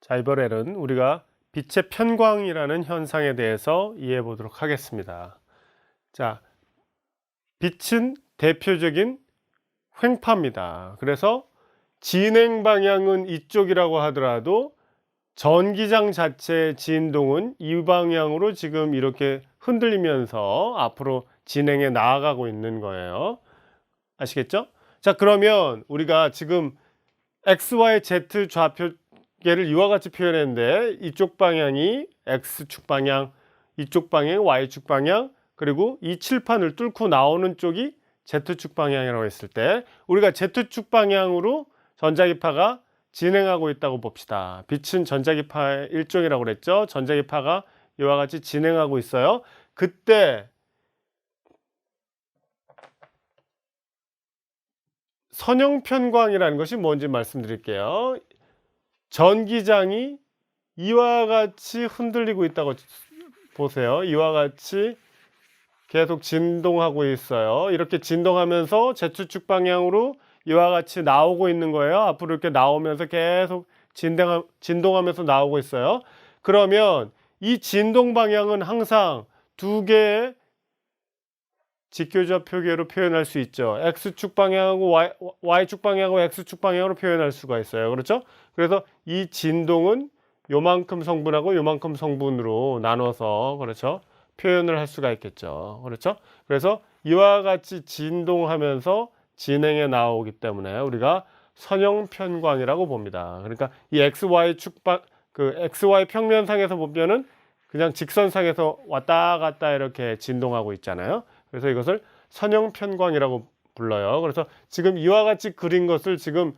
자, 이번에는 우리가 빛의 편광이라는 현상에 대해서 이해해 보도록 하겠습니다. 자, 빛은 대표적인 횡파입니다. 그래서 진행 방향은 이쪽이라고 하더라도 전기장 자체의 진동은 이 방향으로 지금 이렇게 흔들리면서 앞으로 진행해 나아가고 있는 거예요. 아시겠죠? 자, 그러면 우리가 지금 X, Y, Z 좌표계를 이와 같이 표현했는데 이쪽 방향이 X축 방향, 이쪽 방향이 Y축 방향, 그리고 이 칠판을 뚫고 나오는 쪽이 Z축 방향이라고 했을 때 우리가 Z축 방향으로 전자기파가 진행하고 있다고 봅시다. 빛은 전자기파의 일종이라고 그랬죠. 전자기파가 이와 같이 진행하고 있어요. 그때 선형편광이라는 것이 뭔지 말씀드릴게요. 전기장이 이와 같이 흔들리고 있다고 보세요. 이와 같이 계속 진동하고 있어요. 이렇게 진동하면서 Z축 방향으로 이와 같이 나오고 있는 거예요. 앞으로 이렇게 나오면서 계속 진동하면서 나오고 있어요. 그러면 이 진동 방향은 항상 두 개의 직교좌 표계로 표현할 수 있죠. X축 방향하고 Y축 방향하고 X축 방향으로 표현할 수가 있어요. 그렇죠? 그래서 이 진동은 요만큼 성분하고 요만큼 성분으로 나눠서 그렇죠? 표현을 할 수가 있겠죠. 그렇죠? 그래서 이와 같이 진동하면서 진행해 나오기 때문에 우리가 선형편광이라고 봅니다. 그러니까 이 XY 평면상에서 보면은 그냥 직선상에서 왔다 갔다 이렇게 진동하고 있잖아요. 그래서 이것을 선형편광이라고 불러요. 그래서 지금 이와 같이 그린 것을 지금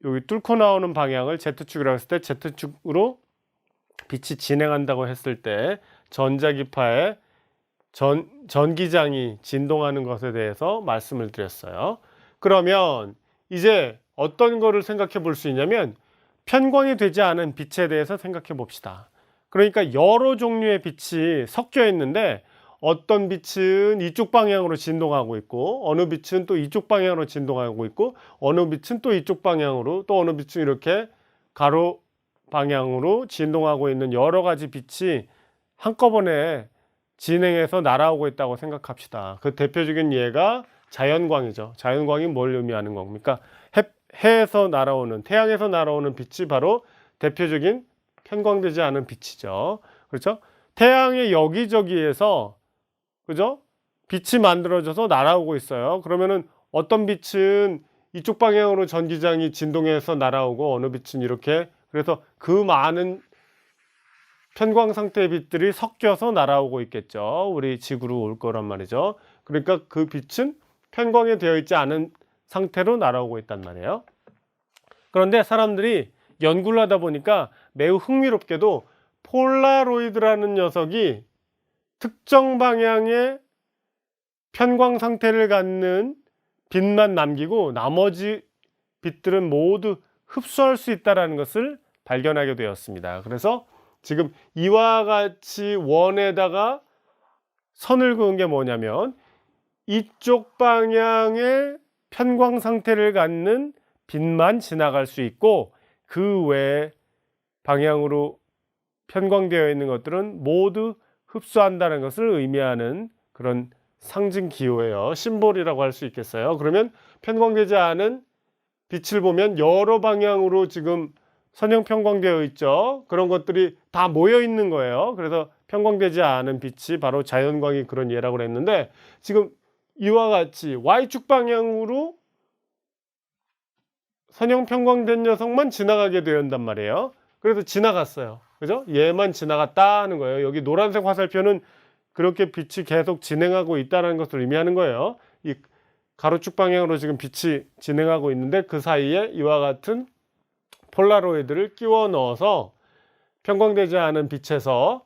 여기 뚫고 나오는 방향을 Z축이라고 했을 때 Z축으로 빛이 진행한다고 했을 때 전자기파의 전기장이 진동하는 것에 대해서 말씀을 드렸어요. 그러면 이제 어떤 거를 생각해 볼 수 있냐면 편광이 되지 않은 빛에 대해서 생각해 봅시다. 그러니까 여러 종류의 빛이 섞여 있는데 어떤 빛은 이쪽 방향으로 진동하고 있고 어느 빛은 또 이쪽 방향으로 진동하고 있고 어느 빛은 또 이쪽 방향으로 또 어느 빛은 이렇게 가로 방향으로 진동하고 있는 여러 가지 빛이 한꺼번에 진행해서 날아오고 있다고 생각합시다. 그 대표적인 예가 자연광이죠. 자연광이 뭘 의미하는 겁니까? 해에서 날아오는, 태양에서 날아오는 빛이 바로 대표적인 편광되지 않은 빛이죠. 그렇죠? 태양의 여기저기에서 그죠? 빛이 만들어져서 날아오고 있어요. 그러면은 어떤 빛은 이쪽 방향으로 전기장이 진동해서 날아오고 어느 빛은 이렇게, 그래서 그 많은 편광 상태의 빛들이 섞여서 날아오고 있겠죠. 우리 지구로 올 거란 말이죠. 그러니까 그 빛은 편광이 되어 있지 않은 상태로 날아오고 있단 말이에요. 그런데 사람들이 연구를 하다 보니까 매우 흥미롭게도 폴라로이드라는 녀석이 특정 방향의 편광 상태를 갖는 빛만 남기고 나머지 빛들은 모두 흡수할 수 있다는 것을 발견하게 되었습니다. 그래서 지금 이와 같이 원에다가 선을 그은 게 뭐냐면 이쪽 방향의 편광 상태를 갖는 빛만 지나갈 수 있고 그 외 방향으로 편광되어 있는 것들은 모두 흡수한다는 것을 의미하는 그런 상징 기호예요. 심볼이라고 할 수 있겠어요. 그러면 편광되지 않은 빛을 보면 여러 방향으로 지금 선형 편광되어 있죠. 그런 것들이 다 모여 있는 거예요. 그래서 편광되지 않은 빛이 바로 자연광이 그런 예라고 했는데 지금 이와 같이 Y축 방향으로 선형 편광된 녀석만 지나가게 된단 말이에요. 그래서 지나갔어요. 그죠? 얘만 지나갔다는 거예요. 여기 노란색 화살표는 그렇게 빛이 계속 진행하고 있다는 것을 의미하는 거예요. 이 가로축 방향으로 지금 빛이 진행하고 있는데 그 사이에 이와 같은 폴라로이드를 끼워 넣어서 편광되지 않은 빛에서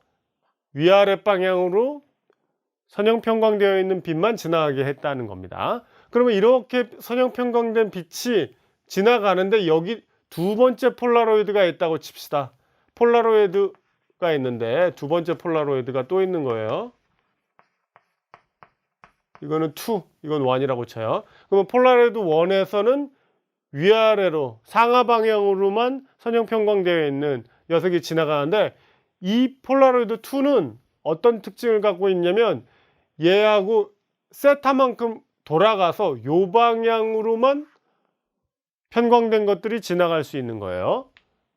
위아래 방향으로 선형 편광되어 있는 빛만 지나가게 했다는 겁니다. 그러면 이렇게 선형 편광된 빛이 지나가는데 여기 두 번째 폴라로이드가 있다고 칩시다. 폴라로이드가 있는데 두 번째 폴라로이드가 또 있는 거예요. 이거는 2, 이건 1이라고 쳐요. 그러면 폴라로이드 1에서는 위아래로 상하 방향으로만 선형 편광되어 있는 녀석이 지나가는데, 이 폴라로이드 2는 어떤 특징을 갖고 있냐면 얘하고 세타만큼 돌아가서 요 방향으로만 편광된 것들이 지나갈 수 있는 거예요.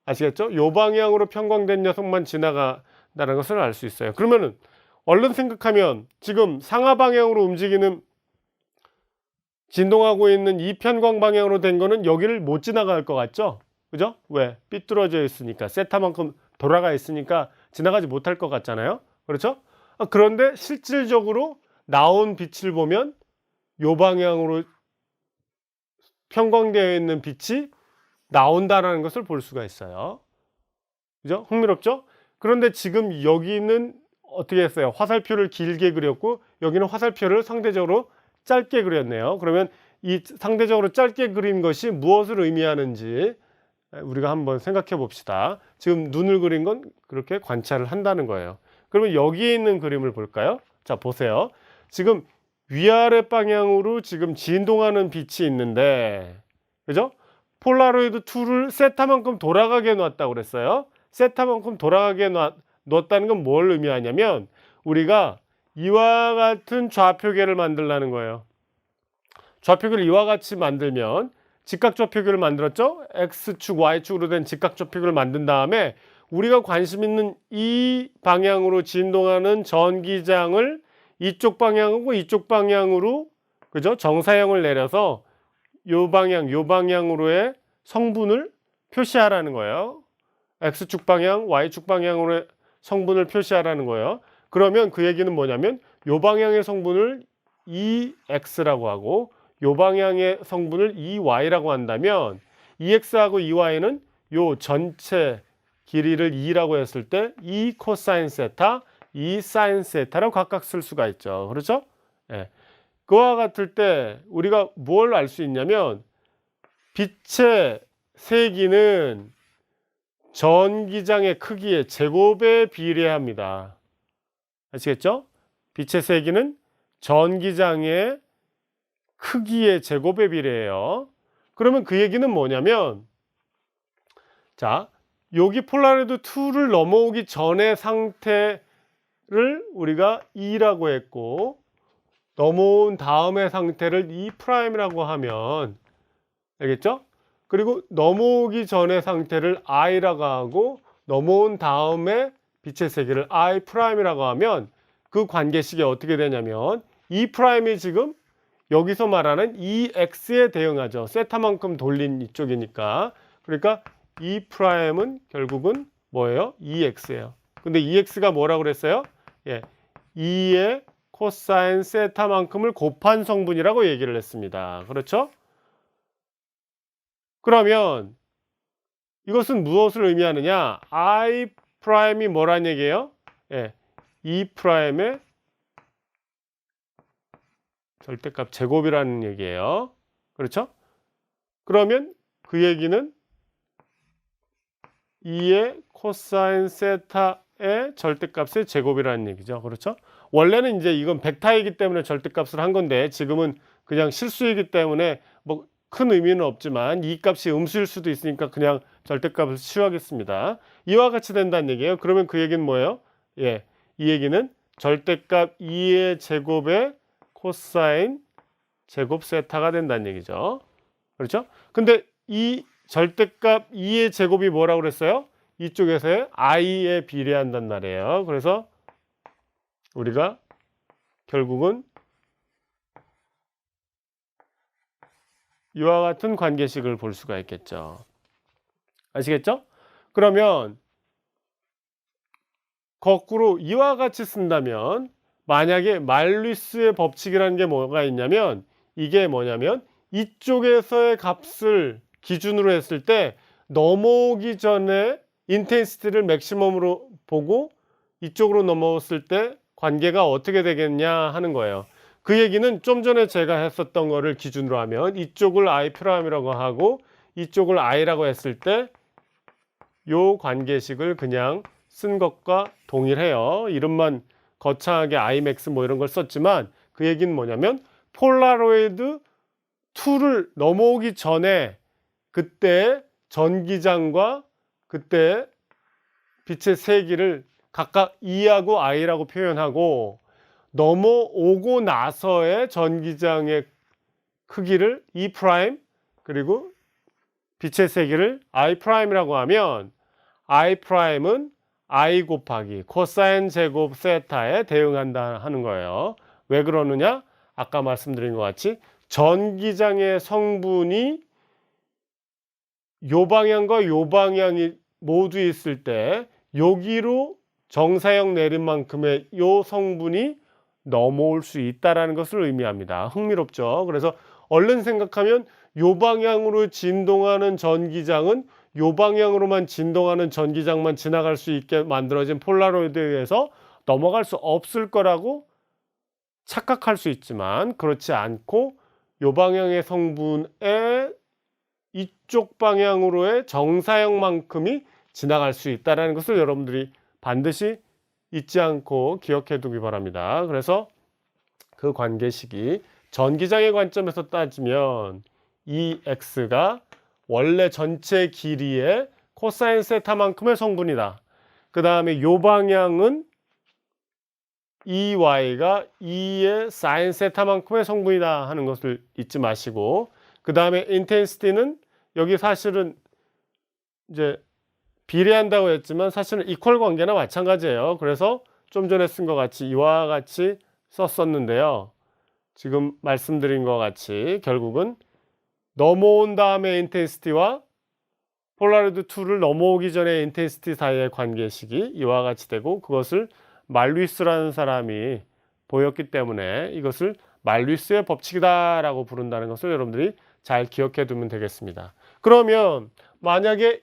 아시겠죠? 요 방향으로 편광된 녀석만 지나간다는 것을 알 수 있어요. 그러면은 얼른 생각하면 지금 상하 방향으로 움직이는 진동하고 있는 이 편광 방향으로 된 거는 여기를 못 지나갈 것 같죠? 그죠? 왜? 삐뚤어져 있으니까, 세타만큼 돌아가 있으니까 지나가지 못할 것 같잖아요. 그렇죠? 그런데 실질적으로 나온 빛을 보면 요 방향으로 편광되어 있는 빛이 나온다라는 것을 볼 수가 있어요. 그죠? 흥미롭죠? 그런데 지금 여기는 어떻게 했어요? 화살표를 길게 그렸고 여기는 화살표를 상대적으로 짧게 그렸네요. 그러면 이 상대적으로 짧게 그린 것이 무엇을 의미하는지 우리가 한번 생각해 봅시다. 지금 눈을 그린 건 그렇게 관찰을 한다는 거예요. 그러면 여기에 있는 그림을 볼까요? 자, 보세요. 지금 위아래 방향으로 지금 진동하는 빛이 있는데, 그죠? 폴라로이드 2를 세타만큼 돌아가게 놨다고 그랬어요. 세타만큼 돌아가게 놨다는 건 뭘 의미하냐면 우리가 이와 같은 좌표계를 만들라는 거예요. 좌표계를 이와 같이 만들면 직각좌표계를 만들었죠? X축, Y축으로 된 직각좌표계를 만든 다음에 우리가 관심 있는 이 방향으로 진동하는 전기장을 이쪽 방향하고 이쪽 방향으로, 그죠? 정사형을 내려서 요 방향으로의 성분을 표시하라는 거예요. X축 방향, Y축 방향으로의 성분을 표시하라는 거예요. 그러면 그 얘기는 뭐냐면 요 방향의 성분을 EX라고 하고 요 방향의 성분을 EY라고 한다면 EX하고 EY는 요 전체 길이를 2라고 했을 때 E 코사인 세타, E 사인 세타라고 각각 쓸 수가 있죠. 그렇죠? 예. 그와 같을 때 우리가 뭘 알 수 있냐면 빛의 세기는 전기장의 크기의 제곱에 비례합니다. 아시겠죠? 빛의 세기는 전기장의 크기의 제곱에 비례해요. 그러면 그 얘기는 뭐냐면, 자, 여기 폴라로이드 2를 넘어오기 전의 상태를 우리가 E라고 했고 넘어온 다음의 상태를 E'이라고 하면, 알겠죠? 그리고 넘어오기 전의 상태를 I라고 하고 넘어온 다음에 빛의 세기를 I'이라고 하면 그 관계식이 어떻게 되냐면 E'이 지금 여기서 말하는 EX에 대응하죠. 세타만큼 돌린 이쪽이니까. 그러니까 E'은 결국은 뭐예요? EX예요. 근데 EX가 뭐라고 그랬어요? 예, E의 코사인 세타만큼을 곱한 성분이라고 얘기를 했습니다. 그렇죠? 그러면 이것은 무엇을 의미하느냐? I'이 뭐란 얘기예요? 예, E'의 절대값 제곱이라는 얘기예요. 그렇죠? 그러면 그 얘기는 E의 코사인 세타의 절대값의 제곱이라는 얘기죠. 그렇죠? 원래는 이제 이건 벡터이기 때문에 절대값을 한 건데 지금은 그냥 실수이기 때문에 뭐 큰 의미는 없지만 이 값이 음수일 수도 있으니까 그냥 절대값을 취하겠습니다. 이와 같이 된다는 얘기예요. 그러면 그 얘기는 뭐예요? 예, 이 얘기는 절대값 2의 제곱에 코사인 제곱 세타가 된다는 얘기죠. 그렇죠? 근데 이 절대값 2의 제곱이 뭐라고 그랬어요? 이쪽에서의 i에 비례한단 말이에요. 그래서 우리가 결국은 이와 같은 관계식을 볼 수가 있겠죠. 아시겠죠? 그러면 거꾸로 이와 같이 쓴다면 만약에 말리스의 법칙이라는 게 뭐가 있냐면 이게 뭐냐면 이쪽에서의 값을 기준으로 했을 때 넘어오기 전에 인텐시티를 맥시멈으로 보고 이쪽으로 넘어왔을 때 관계가 어떻게 되겠냐 하는 거예요. 그 얘기는 좀 전에 제가 했었던 거를 기준으로 하면 이쪽을 I'이라고 하고 이쪽을 I라고 했을 때 요 관계식을 그냥 쓴 것과 동일해요. 이름만 거창하게 Imax 뭐 이런 걸 썼지만 그 얘기는 뭐냐면 폴라로이드 2를 넘어오기 전에 그때 전기장과 그때 빛의 세기를 각각 E하고 I라고 표현하고 넘어오고 나서의 전기장의 크기를 E' 그리고 빛의 세기를 I'이라고 하면 I'은 I 곱하기 코사인 제곱 세타에 대응한다 하는 거예요. 왜 그러느냐? 아까 말씀드린 것 같이 전기장의 성분이 요 방향과 요 방향이 모두 있을 때 여기로 정사형 내림만큼의 요 성분이 넘어올 수 있다는 것을 의미합니다. 흥미롭죠? 그래서 얼른 생각하면 요 방향으로 진동하는 전기장은 요 방향으로만 진동하는 전기장만 지나갈 수 있게 만들어진 폴라로이드에서 넘어갈 수 없을 거라고 착각할 수 있지만 그렇지 않고 요 방향의 성분의 이쪽 방향으로의 정사형만큼이 지나갈 수 있다는 것을 여러분들이 반드시 잊지 않고 기억해 두기 바랍니다. 그래서 그 관계식이 전기장의 관점에서 따지면 이 x가 원래 전체 길이의 코사인 세타만큼의 성분이다. 그 다음에 요 방향은 EY가 E의 사인 세타만큼의 성분이다 하는 것을 잊지 마시고 그 다음에 인텐시티는 여기 사실은 이제 비례한다고 했지만 사실은 이퀄 관계나 마찬가지예요. 그래서 좀 전에 쓴 것 같이 이와 같이 썼었는데요. 지금 말씀드린 것 같이 결국은 넘어온 다음에 인텐시티와 폴라로이드 2를 넘어오기 전에 인텐시티 사이의 관계식이 이와 같이 되고 그것을 말루이스라는 사람이 보였기 때문에 이것을 말루이스의 법칙이다 라고 부른다는 것을 여러분들이 잘 기억해 두면 되겠습니다. 그러면 만약에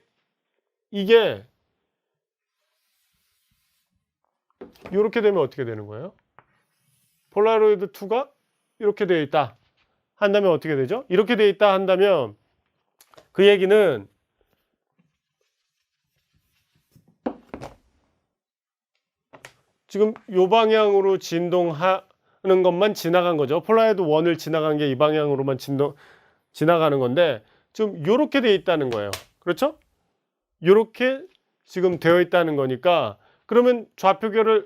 이게 이렇게 되면 어떻게 되는 거예요? 폴라로이드 2가 이렇게 되어 있다 한다면 어떻게 되죠? 이렇게 되어 있다 한다면 그 얘기는 지금 이 방향으로 진동하는 것만 지나간 거죠. 폴라로이드 1을 지나간 게 이 방향으로만 지나가는 건데 지금 이렇게 되어 있다는 거예요. 그렇죠? 이렇게 지금 되어 있다는 거니까 그러면 좌표결을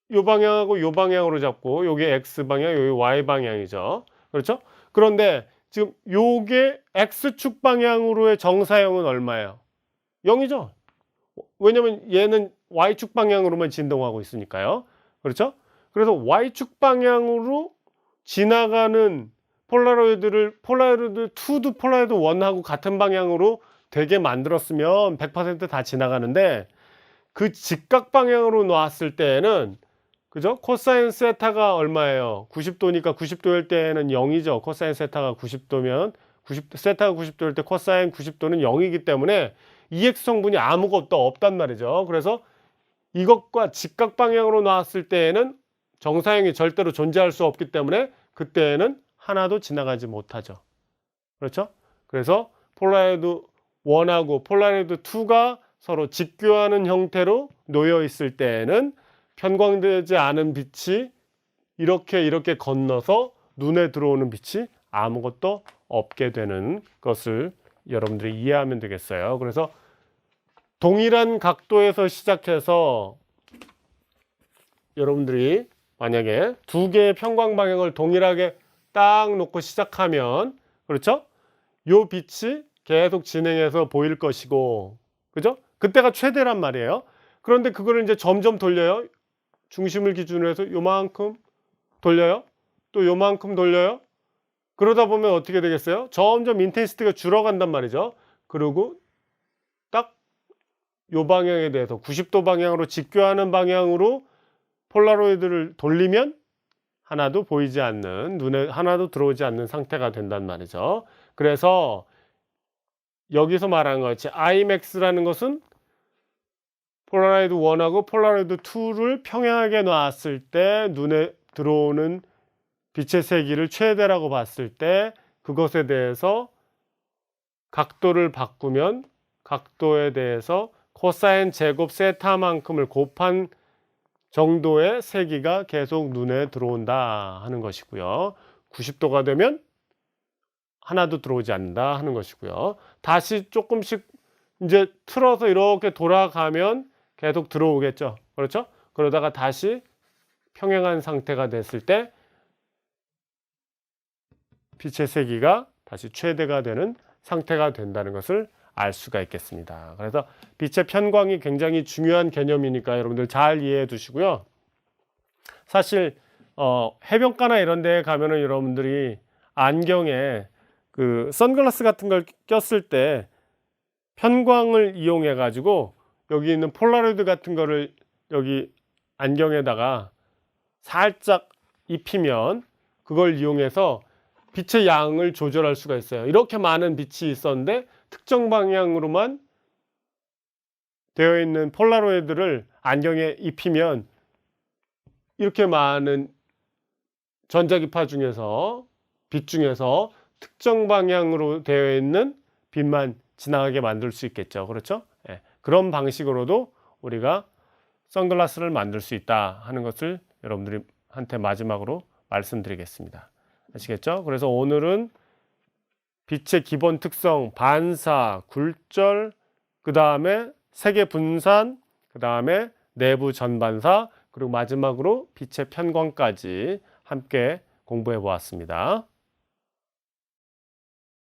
이 방향하고 이 방향으로 잡고 요게 X방향, 요게 Y방향이죠. 그렇죠? 그런데 지금 요게 X축 방향으로의 정사형은 얼마예요? 0이죠. 왜냐면 얘는 Y축 방향으로만 진동하고 있으니까요. 그렇죠? 그래서 Y축 방향으로 지나가는 폴라로이드를 폴라로이드 2도 폴라로이드 1하고 같은 방향으로 되게 만들었으면 100% 다 지나가는데 그 직각 방향으로 놨을 때에는 그죠? 코사인 세타가 얼마예요? 90도니까 90도일 때는 0이죠. 코사인 세타가 90도면 세타가 90도일 때 코사인 90도는 0이기 때문에 EX 성분이 아무것도 없단 말이죠. 그래서 이것과 직각 방향으로 놨을 때에는 정사형이 절대로 존재할 수 없기 때문에 그때에는 하나도 지나가지 못하죠. 그렇죠? 그래서 폴라로이드 1하고 폴라로이드 2가 서로 직교하는 형태로 놓여 있을 때에는 편광되지 않은 빛이 이렇게 건너서 눈에 들어오는 빛이 아무것도 없게 되는 것을 여러분들이 이해하면 되겠어요. 그래서 동일한 각도에서 시작해서 여러분들이 만약에 두 개의 편광 방향을 동일하게 딱 놓고 시작하면 그렇죠? 요 빛이 계속 진행해서 보일 것이고 그죠? 그때가 최대란 말이에요. 그런데 그거를 이제 점점 돌려요. 중심을 기준으로 해서 요만큼 돌려요. 또 요만큼 돌려요. 그러다 보면 어떻게 되겠어요? 점점 인텐시티가 줄어간단 말이죠. 그리고 딱 요 방향에 대해서 90도 방향으로 직교하는 방향으로 폴라로이드를 돌리면 하나도 보이지 않는, 눈에 하나도 들어오지 않는 상태가 된단 말이죠. 그래서 여기서 말하는 것 같이 Imax라는 것은 폴라로이드 1하고 폴라로이드 2를 평행하게 놨을 때 눈에 들어오는 빛의 세기를 최대라고 봤을 때 그것에 대해서 각도를 바꾸면 각도에 대해서 코사인 제곱 세타만큼을 곱한 정도의 세기가 계속 눈에 들어온다 하는 것이고요. 90도가 되면 하나도 들어오지 않는다 하는 것이고요. 다시 조금씩 이제 틀어서 이렇게 돌아가면 계속 들어오겠죠. 그렇죠? 그러다가 다시 평행한 상태가 됐을 때 빛의 세기가 다시 최대가 되는 상태가 된다는 것을 알 수가 있겠습니다. 그래서 빛의 편광이 굉장히 중요한 개념이니까 여러분들 잘 이해해 두시고요. 사실 해변가나 이런 데 가면은 여러분들이 안경에 그 선글라스 같은 걸 꼈을 때 편광을 이용해 가지고 여기 있는 폴라로이드 같은 거를 여기 안경에다가 살짝 입히면 그걸 이용해서 빛의 양을 조절할 수가 있어요. 이렇게 많은 빛이 있었는데 특정 방향으로만 되어 있는 폴라로이드를 안경에 입히면 이렇게 많은 전자기파 중에서 빛 중에서 특정 방향으로 되어 있는 빛만 지나가게 만들 수 있겠죠. 그렇죠? 예. 그런 방식으로도 우리가 선글라스를 만들 수 있다 하는 것을 여러분들한테 마지막으로 말씀드리겠습니다. 아시겠죠? 그래서 오늘은 빛의 기본 특성, 반사, 굴절, 그 다음에 색의 분산, 그 다음에 내부 전반사, 그리고 마지막으로 빛의 편광까지 함께 공부해 보았습니다.